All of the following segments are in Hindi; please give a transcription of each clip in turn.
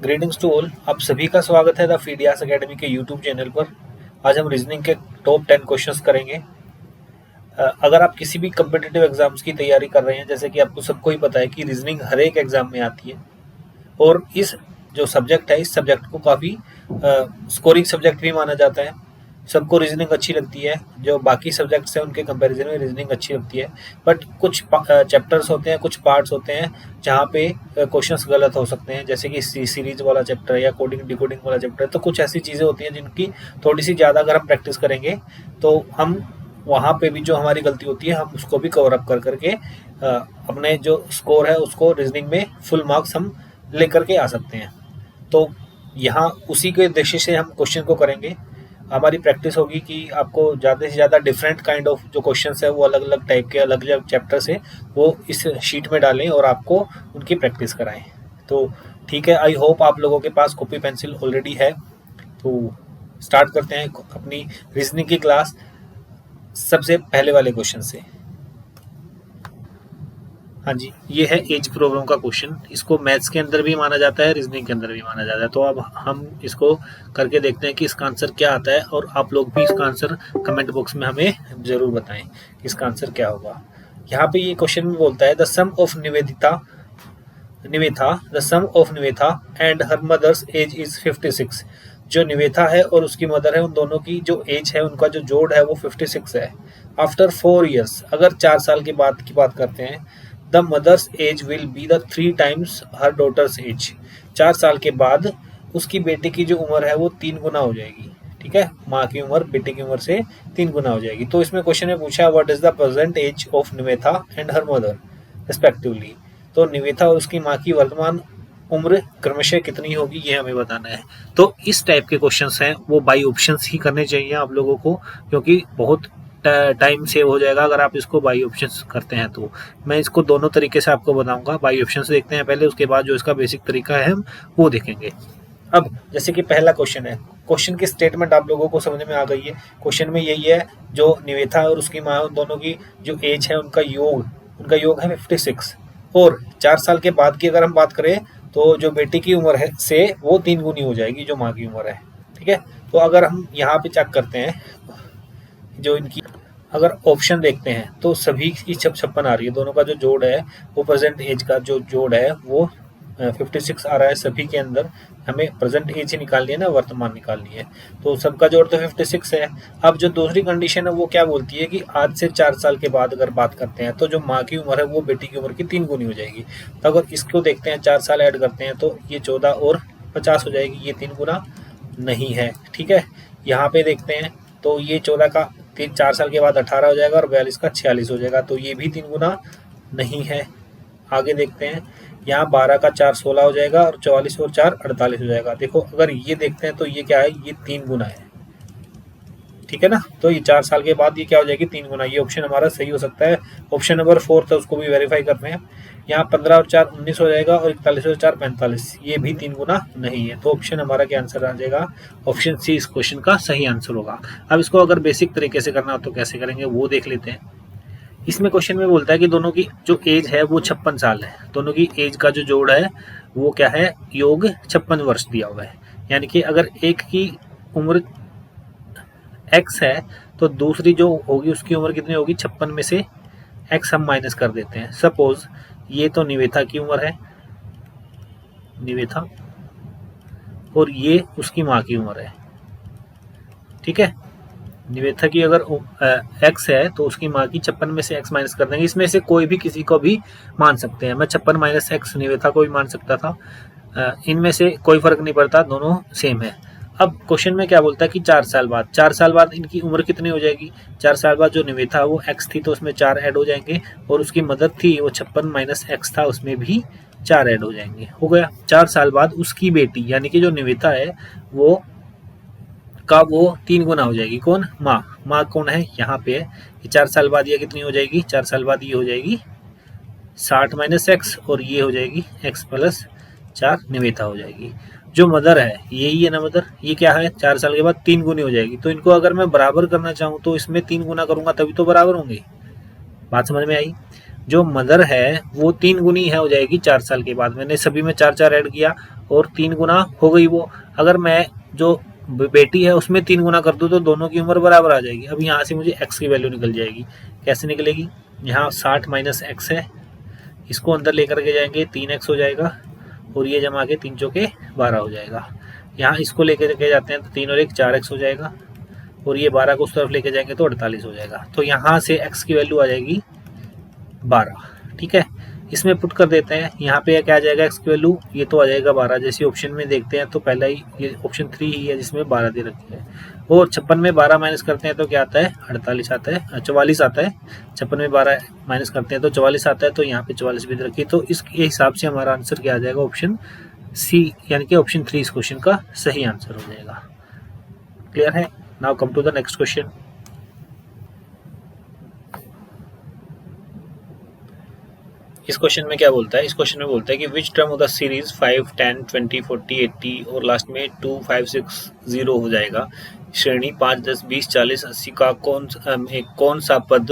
ग्रीटिंग्स टू ऑल, आप सभी का स्वागत है द फीडियास एकेडमी के यूट्यूब चैनल पर। आज हम रीजनिंग के टॉप 10 क्वेश्चंस करेंगे। अगर आप किसी भी कम्पिटिटिव एग्जाम्स की तैयारी कर रहे हैं, जैसे कि आपको सबको ही पता है कि रीजनिंग हर एक एग्जाम में आती है और इस जो सब्जेक्ट है, इस सब्जेक्ट को काफ़ी स्कोरिंग सब्जेक्ट भी माना जाता है। सबको रीजनिंग अच्छी लगती है, जो बाकी सब्जेक्ट्स हैं उनके कंपैरिजन में रीजनिंग अच्छी लगती है। बट कुछ चैप्टर्स होते हैं, कुछ पार्ट्स होते हैं जहाँ पे क्वेश्चंस गलत हो सकते हैं, जैसे कि सीरीज वाला चैप्टर या कोडिंग डिकोडिंग वाला चैप्टर। तो कुछ ऐसी चीज़ें होती हैं जिनकी थोड़ी सी ज़्यादा अगर हम प्रैक्टिस करेंगे तो हम वहाँ पे भी जो हमारी गलती होती है हम उसको भी कवर अप कर करके अपने जो स्कोर है उसको रीजनिंग में फुल मार्क्स हम लेकर के आ सकते हैं। तो यहाँ उसी के उद्देश्य से हम क्वेश्चन को करेंगे। हमारी प्रैक्टिस होगी कि आपको ज़्यादा से ज़्यादा डिफरेंट काइंड ऑफ जो क्वेश्चंस है वो अलग अलग टाइप के, अलग अलग चैप्टर से वो इस शीट में डालें और आपको उनकी प्रैक्टिस कराएं। तो ठीक है, आई होप आप लोगों के पास कॉपी पेंसिल ऑलरेडी है। तो स्टार्ट करते हैं अपनी रीजनिंग की क्लास सबसे पहले वाले क्वेश्चन से। हाँ जी, ये है एज प्रॉब्लम का क्वेश्चन। इसको मैथ्स के अंदर भी माना जाता है, रीजनिंग के अंदर भी माना जाता है। तो अब हम इसको करके देखते हैं कि इसका आंसर क्या आता है, और आप लोग भी इसका आंसर कमेंट बॉक्स में हमें जरूर बताएं कि इसका आंसर क्या होगा। यहाँ पे ये क्वेश्चन में बोलता है the sum of Nivetha and her mother's age is 56। जो निवेथा है और उसकी मदर है, उन दोनों की जो एज है, उनका जो जोड़ है वो 56 है। आफ्टर 4 ईयर्स, अगर 4 साल के बाद की बात करते हैं, the mother's age will be the 3 times her daughter's age. 4 साल के बाद उसकी बेटी की जो उम्र है वो 3 गुना हो जाएगी। ठीक है, माँ की उम्र बेटी की उम्र से 3 गुना हो जाएगी। तो इसमें क्वेश्चन में पूछा what is the present age of Nivetha and her mother respectively. तो निवेथा और उसकी माँ की वर्तमान उम्र क्रमशः कितनी होगी, ये हमें बताना है। तो इस टाइप के क्वेश्चंस हैं वो बाई ऑप्शंस ही करने चाहिए आप लोगों को, क्योंकि बहुत टाइम सेव हो जाएगा अगर आप इसको बाई ऑप्शंस करते हैं। तो मैं इसको दोनों तरीके से आपको बताऊंगा। बाई ऑप्शंस देखते हैं पहले, उसके बाद जो इसका बेसिक तरीका है हम वो देखेंगे। अब जैसे कि पहला क्वेश्चन है, क्वेश्चन की स्टेटमेंट आप लोगों को समझ में आ गई है। क्वेश्चन में यही है, जो निवेथा और उसकी माँ, उन दोनों की जो एज है उनका योग है 56। और 4 साल के बाद की अगर हम बात करें तो जो बेटी की उम्र है से वो 3 गुनी हो जाएगी जो माँ की उम्र है। ठीक है, तो अगर हम यहाँ पे चेक करते हैं, जो इनकी अगर ऑप्शन देखते हैं तो सभी की 56 आ रही है। दोनों का जो जोड़ है वो प्रेजेंट एज का जो जोड़ है वो 56 आ रहा है सभी के अंदर। हमें प्रेजेंट एज ही निकालनी है ना, वर्तमान निकालनी है। तो सबका जोड़ तो 56 है। अब जो दूसरी कंडीशन है वो क्या बोलती है कि आज से 4 साल के बाद अगर बात करते हैं तो जो माँ की उम्र है वो बेटी की उम्र की 3 गुनी हो जाएगी। तो अगर इसको देखते हैं, 4 साल ऐड करते हैं तो ये 14 और 50 हो जाएगी, ये 3 गुना नहीं है। ठीक है, यहाँ पे देखते हैं तो ये 14 का 4 साल के बाद 18 हो जाएगा और 42 का 46 हो जाएगा, तो ये भी 3 गुना नहीं है। आगे देखते हैं, यहाँ 12 का 4 16 हो जाएगा और 44 और 4 48 हो जाएगा। देखो अगर ये देखते हैं तो ये क्या है, ये 3 गुना है। ठीक है ना, तो ये 4 साल के बाद ये क्या हो जाएगी, 3 गुना। ये ऑप्शन हमारा सही हो सकता है। ऑप्शन नंबर 4 था, उसको भी वेरीफाई करते हैं। यहाँ 15 और 4 19 हो जाएगा और 41 और 4 45, ये भी 3 गुना नहीं है। तो ऑप्शन हमारा क्या आंसर आ जाएगा, ऑप्शन सी इस क्वेश्चन का सही आंसर होगा। अब इसको अगर बेसिक तरीके से करना हो तो कैसे करेंगे वो देख लेते हैं। इसमें क्वेश्चन में बोलता है कि दोनों की जो एज है वो 56 साल है। दोनों की एज का जो जोड़ है वो क्या है, योग 56 वर्ष दिया हुआ है। यानी कि अगर एक की उम्र x है तो दूसरी जो होगी उसकी उम्र कितनी होगी, 56 में से x हम माइनस कर देते हैं। सपोज ये तो निवेथा की उम्र है, निवेथा, और ये उसकी माँ की उम्र है। ठीक है, निवेथा की अगर x है तो उसकी माँ की 56 में से x माइनस कर देंगे। इसमें से कोई भी किसी को भी मान सकते हैं। मैं 56 माइनस x निवेथा को भी मान सकता था, इनमें से कोई फर्क नहीं पड़ता, दोनों सेम है। अब क्वेश्चन में क्या बोलता है कि 4 साल बाद इनकी उम्र कितनी हो जाएगी। 4 साल बाद जो निवेथा वो x थी तो उसमें 4 ऐड हो जाएंगे, और उसकी मदर थी वो 56 माइनस x था, उसमें भी 4 ऐड हो जाएंगे। हो गया। 4 साल बाद उसकी बेटी यानी कि जो निवेथा है वो 3 गुना हो जाएगी। कौन, माँ कौन है, यहाँ पे है। ये 4 साल बाद ये कितनी हो जाएगी, 4 साल बाद ये हो जाएगी 60 माइनस एक्स, और ये हो जाएगी x प्लस 4 निवेथा हो जाएगी। जो मदर है यही है ना मदर, ये क्या है, 4 साल के बाद 3 गुनी हो जाएगी। तो इनको अगर मैं बराबर करना चाहूँ तो इसमें 3 गुना करूंगा तभी तो बराबर होंगे। बात समझ में आई। जो मदर है वो 3 गुनी है हो जाएगी 4 साल के बाद। मैंने सभी में 4-4 ऐड किया और 3 गुना हो गई वो। अगर मैं जो बेटी है उसमें 3 गुना कर दूँ तो दोनों की उम्र बराबर आ जाएगी। अब यहाँ से मुझे x की वैल्यू निकल जाएगी। कैसे निकलेगी? यहाँ 60 माइनस x है, इसको अंदर लेकर के जाएंगे 3x हो जाएगा और ये जमा के 3 चौके 12 हो जाएगा। यहाँ इसको लेकर के जाते हैं तो 3 और 1 4x हो जाएगा और ये 12 को उस तरफ लेके जाएंगे तो 48 हो जाएगा। तो यहाँ से x की वैल्यू आ जाएगी 12। ठीक है, इसमें पुट कर देते हैं। यहाँ पे क्या आ जाएगा x की वैल्यू? ये तो आ जाएगा 12। जैसे ऑप्शन में देखते हैं तो पहला ही ये ऑप्शन 3 ही है जिसमें 12 दे रखी है। और 56 में 12 माइनस करते हैं तो क्या आता है? 48 आता है, 44 आता है। 56 में 12 माइनस करते हैं तो 44 आता है, तो यहाँ पे 44 भी दे रखी है। तो इसके हिसाब से हमारा आंसर क्या आ जाएगा? ऑप्शन सी, यानी कि ऑप्शन 3 इस क्वेश्चन का सही आंसर हो जाएगा। क्लियर है? Now come to the next question. इस क्वेश्चन में क्या बोलता है? इस क्वेश्चन में बोलता है कि which term of the series 5, 10, 20, 40, 80 और लास्ट में 2, 5, 6, 0 हो जाएगा। श्रेणी 5, 10, 20, 40, 80 का कौन सा पद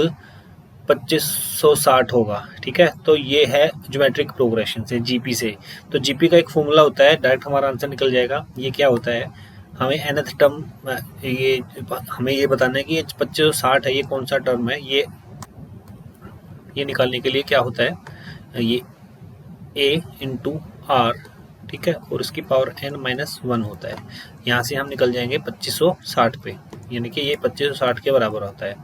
2560 होगा? ठीक है, तो ये है ज्योमेट्रिक प्रोग्रेशन से, जीपी से। तो जीपी का एक फॉर्मूला होता है, डायरेक्ट हमारा आंसर निकल जाएगा। ये क्या होता है? हमें nth टर्म हमें ये बताना है कि ये 2560 है, ये कौन सा टर्म है। ये निकालने के लिए क्या होता है? ये a इंटू आर, ठीक है, और इसकी पावर n-1 होता है। यहाँ से हम निकल जाएंगे 2560 पे, यानी कि ये 2560 के बराबर होता है।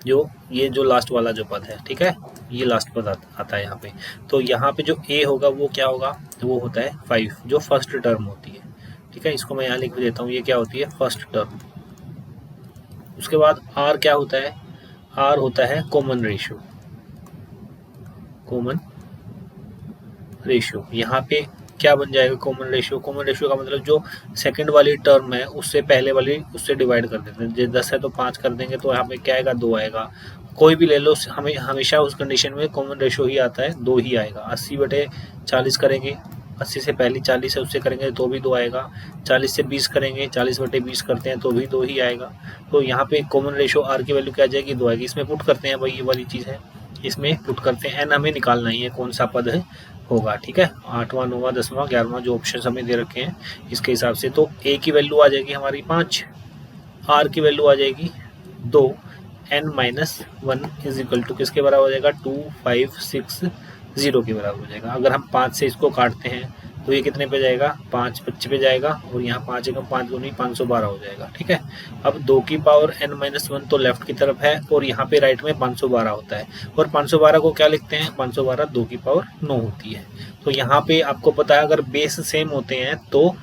ये जो लास्ट वाला जो पद है, ठीक है, ये लास्ट पद आता है यहाँ पे। तो यहाँ पे जो a होगा वो क्या होगा? तो वो होता है 5, जो फर्स्ट टर्म होती है। ठीक है, इसको मैं यहाँ लिख देता हूँ, ये क्या होती है? First term. उसके बाद r क्या होता है? r होता है कॉमन रेशियो। कॉमन रेशियो यहाँ पे क्या बन जाएगा? Common ratio. कॉमन रेशियो का मतलब जो सेकंड वाली टर्म है उससे पहले वाली उससे डिवाइड कर देते हैं। जो 10 है तो 5 कर देंगे तो यहाँ पे क्या आएगा? 2 आएगा। कोई भी ले लो, हमें हमेशा उस कंडीशन में कॉमन रेशियो ही आता है, 2 ही आएगा। 80/40 करेंगे, 80 से पहली 40 है उससे करेंगे तो भी 2 आएगा। 40 से 20 करेंगे, 40/20 करते हैं तो भी 2 ही आएगा। तो यहाँ पे कॉमन रेशियो आर की वैल्यू क्या आ जाएगी? 2 आएगी। इसमें पुट करते हैं भाई, ये वाली चीज़ है, इसमें पुट करते हैं। एन हमें निकालना ही है, कौन सा पद है होगा। ठीक है, 8वां 9वां 10वां 11वां जो ऑप्शन हमें दे रखे हैं इसके हिसाब से। तो ए की वैल्यू आ जाएगी हमारी 5, आर की वैल्यू आ जाएगी 2, n-1 इज इक्वल टू किसके बराबर हो जाएगा? 2, 5, 6, 0 के बराबर हो जाएगा। अगर हम 5 से इसको काटते हैं तो ये कितने पे जाएगा? 5 25 पे जाएगा और यहाँ 5 एकम 5 दूनी 512 हो जाएगा। ठीक है, अब 2 की पावर n-1 तो लेफ्ट की तरफ है और यहाँ पे राइट में 512 होता है। और 512 को क्या लिखते हैं? 512 2 की पावर 9 होती है। तो यहाँ पे आपको पता है अगर बेस सेम होते हैं तो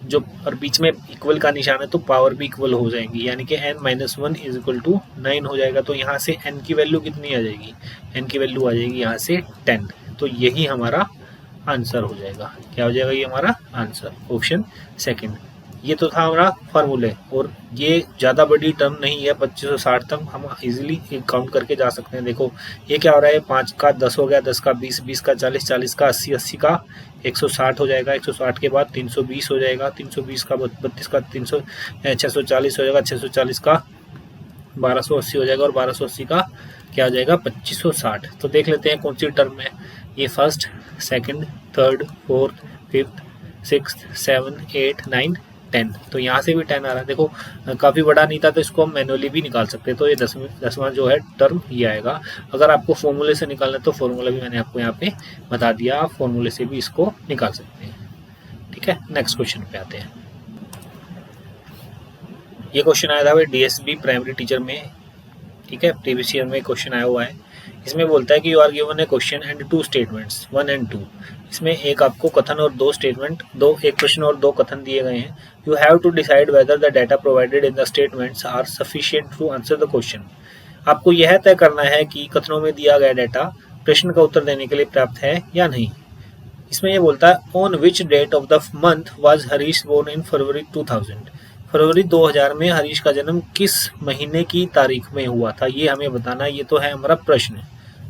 जो और बीच में इक्वल का निशान है तो पावर भी इक्वल हो जाएंगी, यानी कि n-1 इज इक्वल टू 9 हो जाएगा। तो यहाँ से n की वैल्यू कितनी आ जाएगी? n की वैल्यू आ जाएगी यहाँ से 10। तो यही हमारा आंसर हो जाएगा। क्या हो जाएगा? ये हमारा आंसर, ऑप्शन सेकंड। ये तो था हमारा फार्मूले, और ये ज़्यादा बड़ी टर्म नहीं है। 2560 तक हम इजीली काउंट करके जा सकते हैं। देखो ये क्या हो रहा है? 5 का 10 हो गया, 10 का 20, 20 का 40, 40 का 80, 80 का 160 हो जाएगा। 160 के बाद 320 हो जाएगा, 320 का 32 का 640 हो जाएगा, 640 का 1280 हो जाएगा और 1280 का क्या हो जाएगा? 2560। तो देख लेते हैं कौन सी टर्म है ये। First, second, third, fourth, fifth, sixth, 7, 8, 9, 10। तो यहाँ से भी 10 आ रहा है। देखो काफ़ी बड़ा नहीं था तो इसको हम मैनुअली भी निकाल सकते हैं। तो ये 10वां जो है टर्म ये आएगा। अगर आपको फॉर्मूले से निकालना है तो फॉर्मूला भी मैंने आपको यहाँ पे बता दिया, आप फॉर्मूले से भी इसको निकाल सकते हैं। ठीक है, नेक्स्ट क्वेश्चन पे आते हैं। ये क्वेश्चन आया था भाई DSB प्राइमरी टीचर में। ठीक है, प्रीवियस ईयर में क्वेश्चन आया हुआ है। इसमें बोलता है कि you are given a question and 2 statements 1 and 2। इसमें एक आपको कथन और 2 स्टेटमेंट, एक प्रश्न और 2 कथन दिए गए हैं। You have to decide whether the data provided in the statements are sufficient to answer the question. आपको यह तय करना है कि कथनों में दिया गया डाटा प्रश्न का उत्तर देने के लिए पर्याप्त है या नहीं। इसमें यह बोलता है on which date of the month was Harish born in February 2000। फरवरी 2000 में हरीश का जन्म किस महीने की तारीख में हुआ था, ये हमें बताना है। ये तो है हमारा प्रश्न।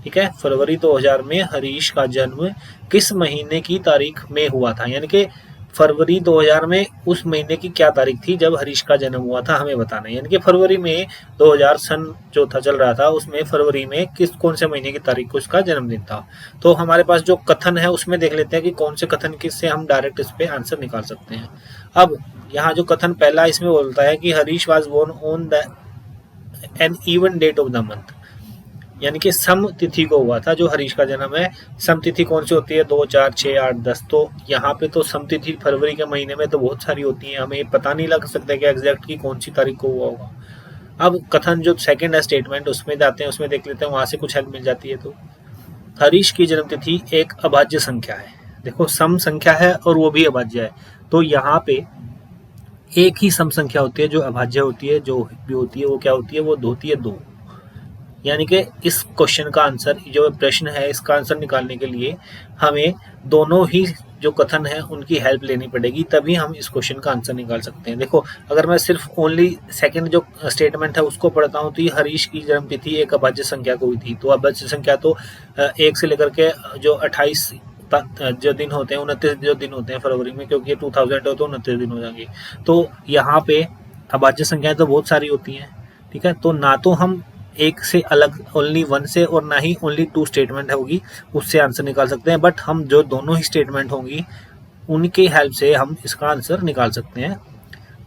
ठीक है, फरवरी 2000 में हरीश का जन्म किस महीने की तारीख में हुआ था, यानी कि फरवरी 2000 में उस महीने की क्या तारीख थी जब हरीश का जन्म हुआ था, हमें बताना है। यानी कि फरवरी में 2000 सन जो था चल रहा था, उसमें फरवरी में कौन से महीने की तारीख को उसका जन्मदिन था। तो हमारे पास जो कथन है उसमें देख लेते हैं कि कौन से कथन किससे हम डायरेक्ट इस पे आंसर निकाल सकते हैं। अब यहाँ जो कथन पहला इसमें बोलता है कि Harish was born on the an even date of the month, यानी कि सम तिथि को हुआ था जो हरीश का जन्म है। सम तिथि कौन सी होती है? 2, 4, 6, 8, 10। तो यहाँ पे तो सम तिथि फरवरी के महीने में तो बहुत सारी होती है, हमें पता नहीं लग सकता कि एग्जैक्ट की कौन सी तारीख को हुआ होगा। अब कथन जो सेकंड है स्टेटमेंट, उसमें जाते हैं, उसमें देख लेते हैं, वहां से कुछ हेल्प मिल जाती है। तो हरीश की जन्म तिथि एक अभाज्य संख्या है। देखो सम संख्या है और वो भी अभाज्य है, तो यहाँ पे एक ही सम संख्या होती है जो अभाज्य होती है, जो भी होती है वो क्या होती है? वो होती है 2। यानी कि इस क्वेश्चन का आंसर, जो प्रश्न है इसका आंसर निकालने के लिए हमें दोनों ही जो कथन है उनकी हेल्प लेनी पड़ेगी, तभी हम इस क्वेश्चन का आंसर निकाल सकते हैं। देखो अगर मैं सिर्फ ओनली सेकंड जो स्टेटमेंट है उसको पढ़ता हूँ तो ये हरीश की जन्म तिथि एक अभाज्य संख्या को हुई थी। तो अभाज्य संख्या तो 1 से लेकर के जो 28 जो दिन होते हैं, 29 जो दिन होते हैं फरवरी में, क्योंकि 2000 हो तो 29 दिन हो जाएंगे। तो यहाँ पे अभाज्य संख्याएं तो बहुत सारी होती हैं, ठीक है। तो ना तो हम एक से अलग ओनली 1 से और ना ही ओनली 2 स्टेटमेंट होगी उससे आंसर निकाल सकते हैं, बट हम जो दोनों ही स्टेटमेंट होंगी उनकी हेल्प से हम इसका आंसर निकाल सकते हैं।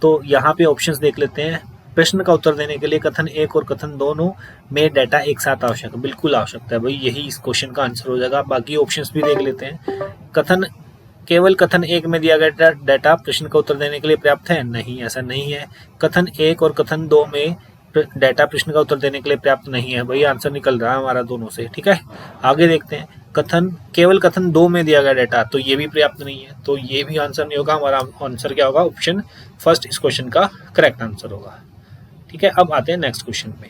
तो यहाँ पे ऑप्शंस देख लेते हैं। प्रश्न का उत्तर देने के लिए कथन 1 और कथन दोनों में डाटा एक साथ आवश्यक है। बिल्कुल आवश्यकता है भाई, यही इस क्वेश्चन का आंसर हो जाएगा। बाकी ऑप्शंस भी देख लेते हैं। केवल कथन 1 में दिया गया डाटा प्रश्न का उत्तर देने के लिए पर्याप्त है? नहीं, ऐसा नहीं है। कथन 1 और कथन 2 में डाटा प्रश्न का उत्तर देने के लिए पर्याप्त नहीं है। वही आंसर निकल रहा है हमारा दोनों से, ठीक है। आगे देखते हैं। केवल कथन 2 में दिया गया डाटा, तो ये भी पर्याप्त नहीं है, तो ये भी आंसर नहीं होगा। हमारा आंसर क्या होगा? ऑप्शन फर्स्ट इस क्वेश्चन का करेक्ट आंसर होगा, ठीक है। अब आते हैं नेक्स्ट क्वेश्चन में।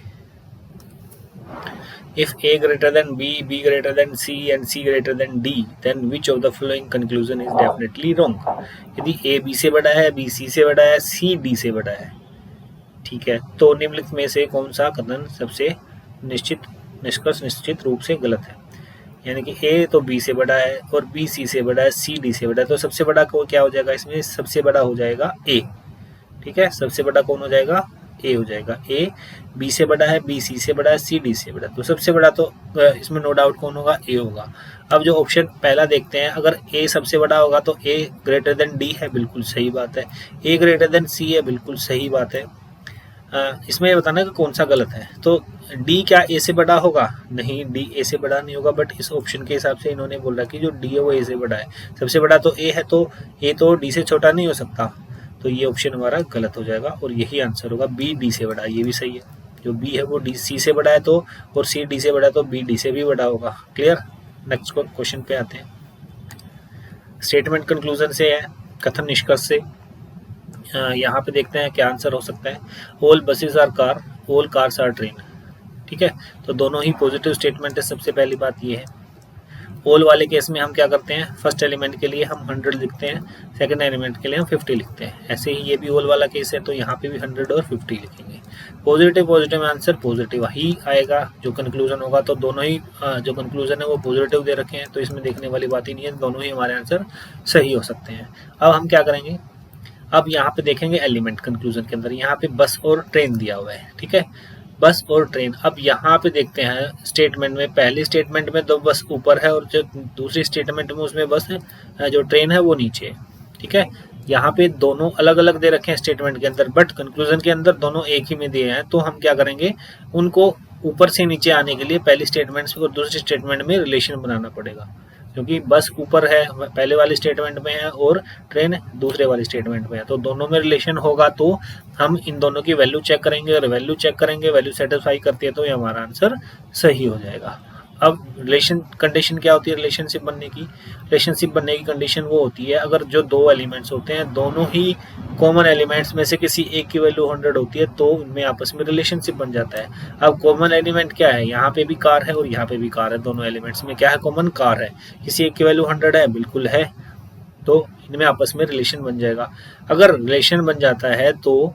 If A greater than B, B greater than C and C greater than D, then which of the following conclusion is definitely wrong? यदि A B से बड़ा है, B C से बड़ा है, C D से बड़ा है, ठीक है, तो निम्नलिखित में से कौन सा कथन सबसे निश्चित रूप से गलत है? यानी कि A तो B से बड़ा है और B C से बड़ा है, C D से बड़ा है, तो सबसे बड़ा को क्या हो जाएगा? इसमें सबसे बड़ा हो जाएगा A, ठीक है। सबसे बड़ा कौन हो जाएगा? A हो जाएगा। A B से बड़ा है, B C से बड़ा है, C D से बड़ा है, तो सबसे बड़ा तो इसमें नो डाउट कौन होगा? A होगा। अब जो ऑप्शन पहला देखते हैं, अगर A सबसे बड़ा होगा तो A ग्रेटर देन D है, बिल्कुल सही बात है। A ग्रेटर देन C है, बिल्कुल सही बात है। इसमें बताना कि कौन सा गलत है। तो D क्या A से बड़ा होगा? नहीं, D A से बड़ा नहीं होगा, बट इस ऑप्शन के हिसाब से इन्होंने बोला कि जो D है वो A से बड़ा है। सबसे बड़ा तो A है, तो A तो D से छोटा नहीं हो सकता, तो ये ऑप्शन हमारा गलत हो जाएगा और यही आंसर होगा। B D से बड़ा है, ये भी सही है। जो B है वो D C से बड़ा है, तो और C D से बड़ा है, तो B D से भी बड़ा होगा। क्लियर। नेक्स्ट क्वेश्चन पे आते हैं। स्टेटमेंट कंक्लूजन से है, कथन निष्कर्ष से। यहाँ पे देखते हैं क्या आंसर हो सकता है। All buses are car, all cars are train, ठीक है। तो दोनों ही पॉजिटिव स्टेटमेंट है। सबसे पहली बात ये है। ऑल वाले केस में हम क्या करते हैं? फर्स्ट एलिमेंट के लिए हम 100 लिखते हैं, सेकंड एलिमेंट के लिए हम 50 लिखते हैं। ऐसे ही ये भी ऑल वाला केस है, तो यहाँ पे भी 100 और 50 लिखेंगे। पॉजिटिव आंसर पॉजिटिव ही आएगा जो कंक्लूजन होगा। तो दोनों ही जो कंक्लूजन है वो पॉजिटिव दे रखे हैं, तो इसमें देखने वाली बात ही नहीं है, दोनों ही हमारे आंसर सही हो सकते हैं। अब हम क्या करेंगे? अब यहाँ पे देखेंगे एलिमेंट कंक्लूजन के अंदर, यहाँ पे बस और ट्रेन दिया हुआ है, ठीक है। बस और ट्रेन। अब यहाँ पे देखते हैं स्टेटमेंट में, पहली स्टेटमेंट में तो बस ऊपर है और जो दूसरी स्टेटमेंट में उसमें बस है, जो ट्रेन है वो नीचे है, ठीक है। यहाँ पे दोनों अलग अलग दे रखे हैं स्टेटमेंट के अंदर, बट कंक्लूजन के अंदर दोनों एक ही में दिए हैं। तो हम क्या करेंगे? उनको ऊपर से नीचे आने के लिए पहली स्टेटमेंट और दूसरी स्टेटमेंट में रिलेशन बनाना पड़ेगा, क्योंकि बस ऊपर है पहले वाली स्टेटमेंट में है और ट्रेन दूसरे वाली स्टेटमेंट में है, तो दोनों में रिलेशन होगा। तो हम इन दोनों की वैल्यू चेक करेंगे, और वैल्यू चेक करेंगे, वैल्यू सेटिस्फाई करती है तो ये हमारा आंसर सही हो जाएगा। अब रिलेशन कंडीशन क्या होती है? रिलेशनशिप बनने की कंडीशन वो होती है, अगर जो दो एलिमेंट्स होते हैं दोनों ही कॉमन एलिमेंट्स में से किसी एक की वैल्यू 100 होती है, तो उनमें आपस में रिलेशनशिप बन जाता है। अब कॉमन एलिमेंट क्या है? यहाँ पे भी कार है और यहाँ पे भी कार है, दोनों एलिमेंट्स में क्या है? कॉमन कार है। किसी एक की वैल्यू 100 है, बिल्कुल है, तो इनमें आपस में रिलेशन बन जाएगा। अगर रिलेशन बन जाता है तो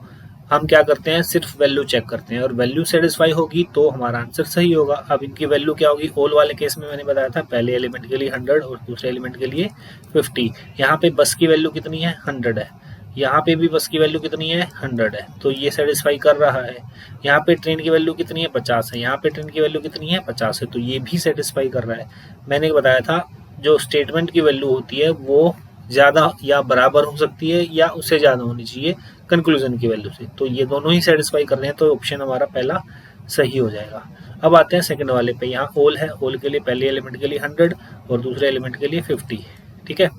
हम क्या करते हैं, सिर्फ वैल्यू चेक करते हैं और वैल्यू सेटिस्फाई होगी तो हमारा आंसर सही होगा। अब इनकी वैल्यू क्या होगी, ओल वाले केस में मैंने बताया था पहले एलिमेंट के लिए 100 और दूसरे एलिमेंट के लिए 50। यहाँ पे बस की वैल्यू कितनी है, 100 है। यहाँ पे भी बस की वैल्यू कितनी है, 100 है, तो ये सेटिस्फाई कर रहा है। यहाँ पे ट्रेन की वैल्यू कितनी है, 50 है। यहाँ पे ट्रेन की वैल्यू कितनी है, 50 है, तो ये भी सेटिस्फाई कर रहा है। मैंने बताया था जो स्टेटमेंट की वैल्यू होती है वो ज़्यादा या बराबर हो सकती है या उससे ज़्यादा होनी चाहिए कंक्लूजन की वैल्यू से, तो ये दोनों ही सेटिस्फाई कर रहे हैं, तो ऑप्शन हमारा पहला सही हो जाएगा। अब आते हैं सेकंड वाले पे। यहाँ ओल है, ओल के लिए पहले एलिमेंट के लिए 100 और दूसरे एलिमेंट के लिए 50, ठीक है।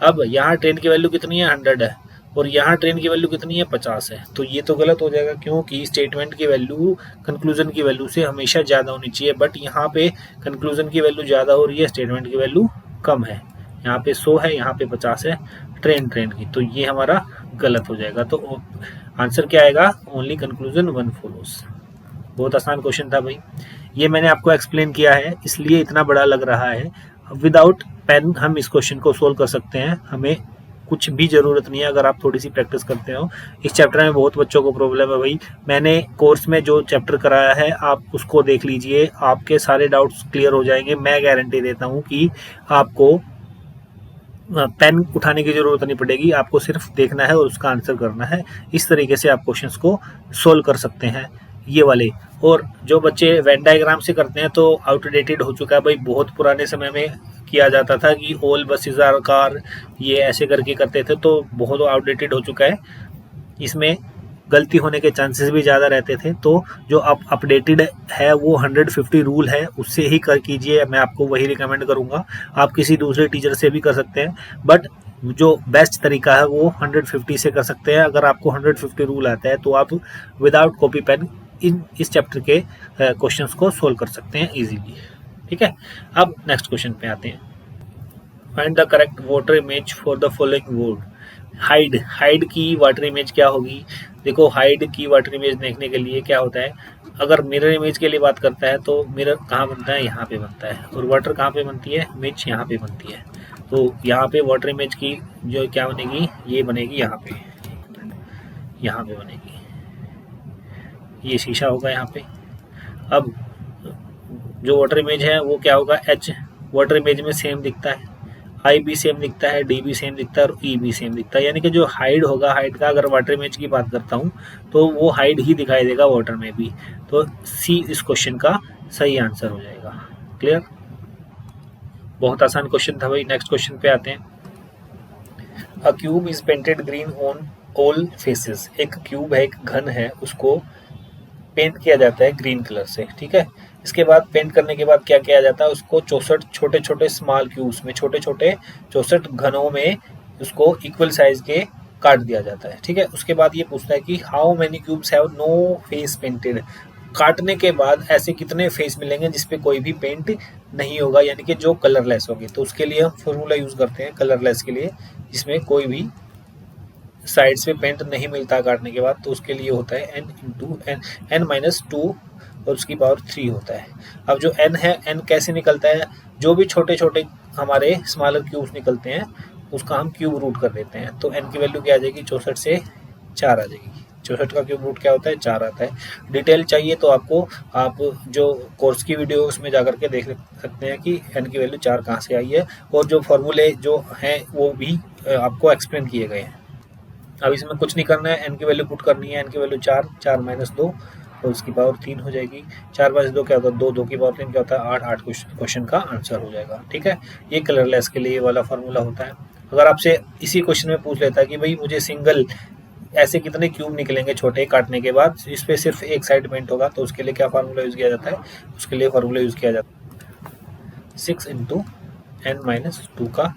अब यहाँ ट्रेन की वैल्यू कितनी है, 100 है, और यहाँ ट्रेन की वैल्यू कितनी है, 50 है, तो ये तो गलत हो जाएगा क्योंकि स्टेटमेंट की वैल्यू कंक्लूजन की वैल्यू से हमेशा ज़्यादा होनी चाहिए, बट यहाँ पे कंक्लूजन की वैल्यू ज़्यादा हो रही है, स्टेटमेंट की वैल्यू कम है। यहाँ पे 100 है, यहाँ पे 50 है ट्रेन की, तो ये हमारा गलत हो जाएगा। तो आंसर क्या आएगा, ओनली कंक्लूजन 1 फॉलोज। बहुत आसान क्वेश्चन था भाई, ये मैंने आपको एक्सप्लेन किया है इसलिए इतना बड़ा लग रहा है। विदाउट पेन हम इस क्वेश्चन को सोल्व कर सकते हैं, हमें कुछ भी ज़रूरत नहीं है अगर आप थोड़ी सी प्रैक्टिस करते हो। इस चैप्टर में बहुत बच्चों को प्रॉब्लम है भाई, मैंने कोर्स में जो चैप्टर कराया है आप उसको देख लीजिए, आपके सारे डाउट्स क्लियर हो जाएंगे। मैं गारंटी देता हूँ कि आपको पेन उठाने की ज़रूरत नहीं पड़ेगी, आपको सिर्फ देखना है और उसका आंसर करना है। इस तरीके से आप क्वेश्चंस को सोल्व कर सकते हैं ये वाले। और जो बच्चे वेन डायग्राम से करते हैं तो आउटडेटेड हो चुका है भाई, बहुत पुराने समय में किया जाता था कि ऑल बसेस आर कार, ये ऐसे करके करते थे, तो बहुत आउटडेटेड हो चुका है, इसमें गलती होने के चांसेस भी ज़्यादा रहते थे। तो जो अब अपडेटेड है वो 150 रूल है, उससे ही कर कीजिए, मैं आपको वही रिकमेंड करूँगा। आप किसी दूसरे टीचर से भी कर सकते हैं, बट जो बेस्ट तरीका है वो 150 से कर सकते हैं। अगर आपको 150 रूल आता है तो आप विदाउट कॉपी पेन इस चैप्टर के क्वेश्चंस को सोल्व कर सकते हैं इजीली, ठीक है। अब नेक्स्ट क्वेश्चन पे आते हैं। Find the correct water image for the following word. Hide की वाटर इमेज क्या होगी, देखो हाइड की वाटर इमेज देखने के लिए क्या होता है, अगर मिरर इमेज के लिए बात करता है तो मिरर कहाँ बनता है, यहाँ पे बनता है, और वाटर कहाँ पे बनती है, इमेज यहाँ पे बनती है। तो यहाँ पे वाटर इमेज की जो क्या बनेगी, ये बनेगी यहाँ पे बनेगी, ये शीशा होगा यहाँ पे। अब जो वाटर इमेज है वो क्या होगा, एच वाटर इमेज में सेम दिखता है, आई भी सेम दिखता है, डी भी सेम दिखता है और ई भी सेम दिखता है, यानी कि जो हाइड होगा, हाइड का अगर वाटर इमेज की बात करता हूँ तो वो हाइड ही दिखाई देगा वाटर में भी। तो सी इस क्वेश्चन का सही आंसर हो जाएगा। क्लियर, बहुत आसान क्वेश्चन था भाई। नेक्स्ट क्वेश्चन पे आते हैं। अ cube is painted green on all faces. एक क्यूब है, एक घन है, उसको पेंट किया जाता है ग्रीन कलर से, ठीक है। इसके बाद पेंट करने के बाद क्या किया जाता है, उसको 64 छोटे छोटे स्मॉल क्यूब्स में, छोटे छोटे 64 घनों में उसको इक्वल साइज के काट दिया जाता है, ठीक है। उसके बाद ये पूछता है कि how many cubes have no face painted. काटने के बाद ऐसे कितने फेस मिलेंगे जिसपे कोई भी पेंट नहीं होगा, यानी कि जो कलरलेस होगी। तो उसके लिए हम फॉर्मूला यूज करते हैं कलरलेस के लिए, जिसमें कोई भी साइड्स पे पेंट नहीं मिलता काटने के बाद, तो उसके लिए होता है n-2 और उसकी पावर 3 होता है। अब जो n है, n कैसे निकलता है, जो भी छोटे छोटे हमारे स्मॉलर क्यूब्स निकलते हैं उसका हम क्यूब रूट कर देते हैं, तो n की वैल्यू क्या आ जाएगी, 64 से 4 आ जाएगी। 64 का क्यूब रूट क्या होता है, 4 आता है। डिटेल चाहिए तो आपको आप जो कोर्स की वीडियो उसमें जाकर के देख सकते हैं कि n की वैल्यू 4 कहाँ से आई है, और जो फॉर्मूले जो हैं वो भी आपको एक्सप्लेन किए गए हैं। अब इसमें कुछ नहीं करना है, n की वैल्यू पुट करनी है, n की वैल्यू 4, 4 - 2 और उसकी पावर 3 हो जाएगी। 4 - 2 क्या होता है, 2, 2 की पावर 3 क्या होता है, 8, 8 क्वेश्चन का आंसर हो जाएगा, ठीक है। ये कलरलेस के लिए वाला फार्मूला होता है। अगर आपसे इसी क्वेश्चन में पूछ लेता है कि भाई मुझे सिंगल ऐसे कितने क्यूब निकलेंगे छोटे काटने के बाद, इस पर सिर्फ एक साइड पेंट होगा, तो उसके लिए क्या फार्मूला यूज़ किया जाता है, उसके लिए फार्मूला यूज़ किया जाता है 6 × n-2 का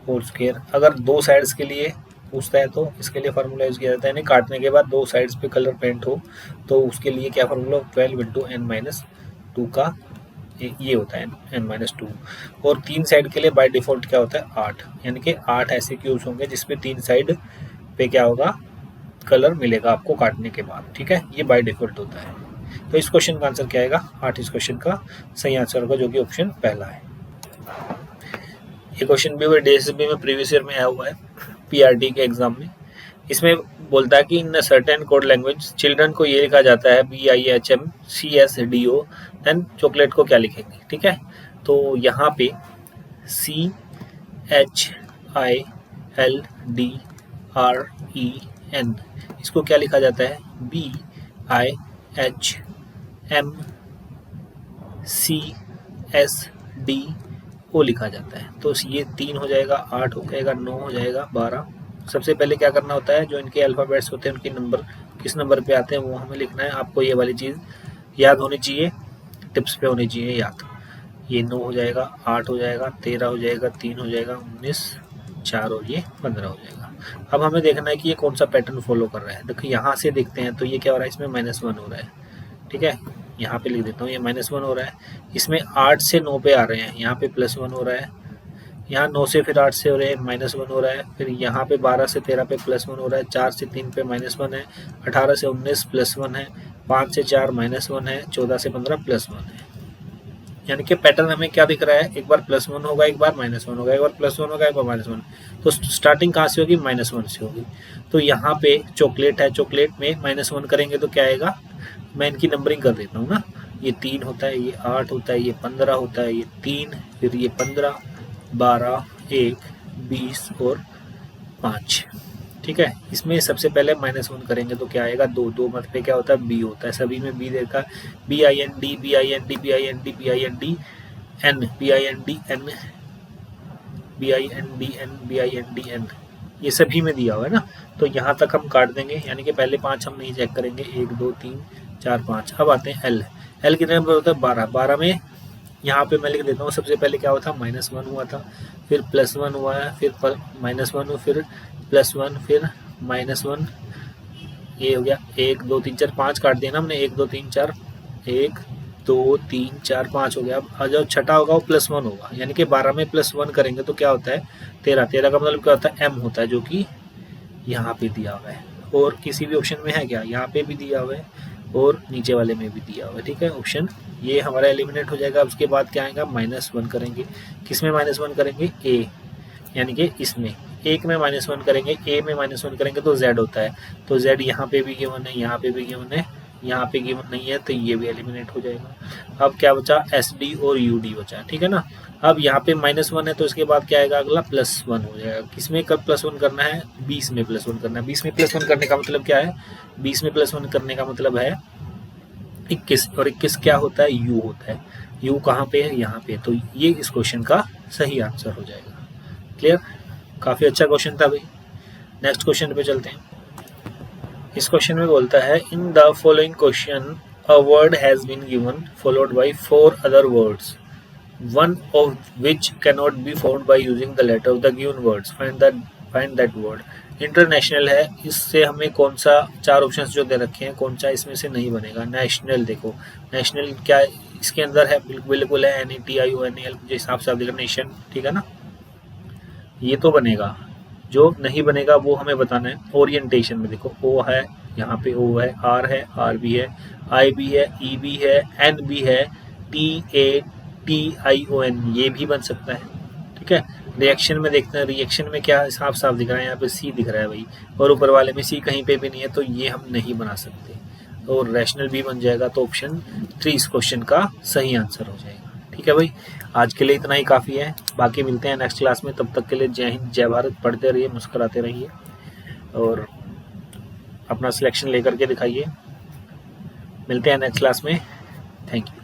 होल स्क्वायर। अगर दो साइड्स के लिए पूछता है तो इसके लिए फार्मूला यूज़ किया जाता है, यानी काटने के बाद दो साइड्स पे कलर पेंट हो, तो उसके लिए क्या फार्मूला, 12 × n-2 का ये होता है n-2। और 3 साइड के लिए बाय डिफ़ॉल्ट क्या होता है, 8, यानी कि 8 ऐसे क्यूब्स होंगे जिसपे 3 साइड पे क्या होगा, कलर मिलेगा आपको काटने के बाद, ठीक है। ये बाय डिफ़ॉल्ट होता है। तो इस क्वेश्चन का आंसर क्या आएगा, 8 इस क्वेश्चन का सही आंसर होगा, जो कि ऑप्शन पहला है। ये क्वेश्चन भी DSSB में प्रीवियस ईयर में आया हुआ है, PRT के एग्जाम में। इसमें बोलता है कि in certain code language children को ये लिखा जाता है BIHMCSDO, देन चॉकलेट को क्या लिखेंगे, ठीक है। तो यहाँ पे CHILDREN इसको क्या लिखा जाता है, BIHMCSDO लिखा जाता है। तो ये 3 हो जाएगा, 8 हो जाएगा, 9 हो जाएगा, 12। सबसे पहले क्या करना होता है, जो इनके अल्फ़ाबेट्स होते हैं उनके नंबर किस नंबर पे आते हैं वो हमें लिखना है। आपको ये वाली चीज़ याद होनी चाहिए, टिप्स पे होनी चाहिए याद। ये 9 हो जाएगा, 8 हो जाएगा, 13 हो जाएगा, 3 हो जाएगा, 19, 4 और ये 15 हो जाएगा। अब हमें देखना है कि ये कौन सा पैटर्न फॉलो कर रहा है। देखो यहाँ से देखते हैं तो ये क्या हो रहा है, इसमें -1 हो रहा है, ठीक है। यहाँ पे लिख देता हूँ, ये -1 हो रहा है। इसमें 8 से 9 पे आ रहे हैं, यहाँ पे +1 हो रहा है। यहाँ 9 से फिर 8 से हो रहे हैं, -1 हो रहा है। फिर यहाँ पे 12 से 13 पे +1 हो रहा है, 4 से 3 पे -1 है, 18 से 19 +1 है, 5 से 4 -1 है, 14 से 15 +1 है। यानी कि पैटर्न हमें क्या दिख रहा है, एक बार +1 होगा, एक बार -1 होगा, एक बार +1 होगा, एक बार -1। तो स्टार्टिंग कहाँ से होगी, -1 से होगी। तो यहाँ पे चॉकलेट है, चॉकलेट में -1 करेंगे तो क्या आएगा, मैं इनकी नंबरिंग कर देता हूँ ना। ये 3 होता है, ये 8 होता है, ये 15 होता है, ये 3, फिर ये 15, 12, 1, 20 और 5, ठीक है। इसमें सबसे पहले -1 करेंगे तो क्या आएगा, 2 मत पे क्या होता है, B होता है। सभी में B देखा, BIND BIND BIND BIND N BIND N BIND N BIND N, ये सभी में दिया हुआ है ना। तो यहाँ तक हम काट देंगे, यानी कि पहले 5 हम नहीं चेक करेंगे, 1 2 3 4 5। अब आते हैं L कितने नंबर होता है, 12। 12 में यहाँ पे मैं लिख देता हूँ, सबसे पहले क्या हुआ था, -1 हुआ था, फिर +1 हुआ है, फिर -1, फिर +1, फिर -1, ये हो गया 1 2 3 4 5 काट दिया ना हमने, 1 2 3 4, 1 2 3 4 5 हो गया। अब जो छठा होगा वो +1 होगा, यानी कि 12 में +1 करेंगे तो क्या होता है, 13। 13 का मतलब क्या होता है, M होता है, जो कि यहाँ पे दिया हुआ है। और किसी भी ऑप्शन में है क्या, यहाँ पे भी दिया हुआ है और नीचे वाले में भी दिया हुआ है, ठीक है। ऑप्शन ये हमारा एलिमिनेट हो जाएगा। उसके बाद क्या आएगा, -1 करेंगे। किस में -1 करेंगे, A, यानी कि इसमें एक में -1 करेंगे, A में -1 करेंगे तो Z होता है। तो Z यहाँ पे भी गिवन है, यहाँ पे भी गिवन है, यहाँ पे गिवन नहीं है, तो ये भी एलिमिनेट हो जाएगा। अब क्या बचा, SD और UD बचा, ठीक है ना। अब यहाँ पे -1 है तो इसके बाद क्या आएगा, अगला +1 हो जाएगा। किसमें कब +1 करना है, 20 में +1 करना है। 20 में +1 करने का मतलब क्या है, 20 में +1 करने का मतलब है 21, और 21 क्या होता है, U होता है। U कहाँ पे है, यहाँ पे। तो ये इस क्वेश्चन का सही आंसर हो जाएगा। क्लियर, काफ़ी अच्छा क्वेश्चन था भाई। नेक्स्ट क्वेश्चन पे चलते हैं। इस क्वेश्चन में बोलता है, in the following question a word has been given followed by 4 other words, one of which cannot be found by using the letter of the given words. Find that word. International है, इससे हमें कौन सा 4 ऑप्शंस जो दे रखे हैं, कौन सा इसमें से नहीं बनेगा। नेशनल, देखो नेशनल क्या इसके अंदर है, बिल्कुल है, NATIONAL के हिसाब से आप देखो नेशन, ठीक है ना, ये तो बनेगा। जो नहीं बनेगा वो हमें बताना है। ओरिएंटेशन में देखो O है, यहाँ पे O है, R है, R भी है, I भी है, E भी है, N भी है, TATION ये भी बन सकता है, ठीक है। रिएक्शन में देखते हैं, रिएक्शन में क्या साफ साफ दिख रहा है, यहाँ पे C दिख रहा है भाई, और ऊपर वाले में C कहीं पे भी नहीं है, तो ये हम नहीं बना सकते। और रैशनल भी बन जाएगा, तो ऑप्शन 3 इस क्वेश्चन का सही आंसर हो जाएगा। ठीक है भाई, आज के लिए इतना ही काफ़ी है। बाकी मिलते हैं नेक्स्ट क्लास में, तब तक के लिए जय हिंद, जय भारत। पढ़ते रहिए, मुस्कुराते रहिए और अपना सिलेक्शन लेकर के दिखाइए। मिलते हैं नेक्स्ट क्लास में। Thank you.